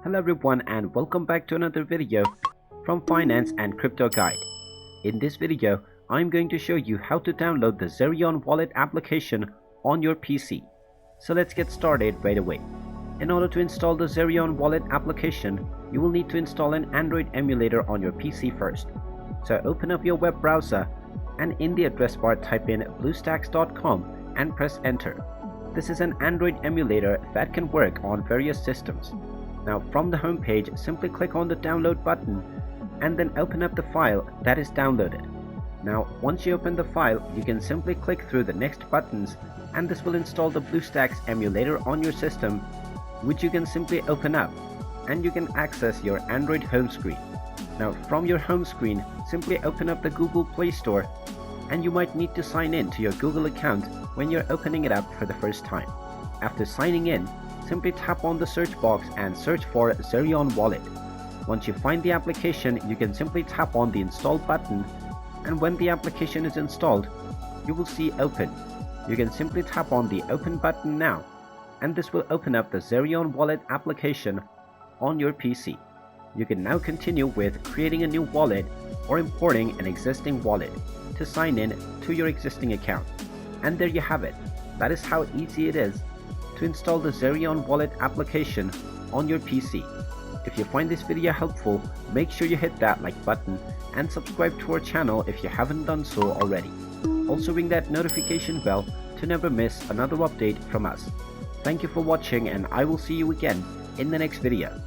Hello everyone and welcome back to another video from Finance and Crypto Guide. In this video, I'm going to show you how to download the Zerion Wallet application on your PC. So let's get started right away. In order to install the Zerion Wallet application, you will need to install an Android emulator on your PC first. So open up your web browser and in the address bar type in bluestacks.com and press enter. This is an Android emulator that can work on various systems. Now from the home page, simply click on the download button and then open up the file that is downloaded. Now once you open the file, you can simply click through the next buttons and this will install the BlueStacks emulator on your system, which you can simply open up and you can access your Android home screen. Now from your home screen, simply open up the Google Play Store and you might need to sign in to your Google account when you're opening it up for the first time. After signing in, simply tap on the search box and search for Zerion Wallet. Once you find the application, you can simply tap on the install button and when the application is installed, you will see open. You can simply tap on the open button now and this will open up the Zerion Wallet application on your PC. You can now continue with creating a new wallet or importing an existing wallet to sign in to your existing account. And there you have it. That is how easy it is to install the Zerion Wallet application on your PC. If you find this video helpful, make sure you hit that like button and subscribe to our channel if you haven't done so already. Also ring that notification bell to never miss another update from us. Thank you for watching and I will see you again in the next video.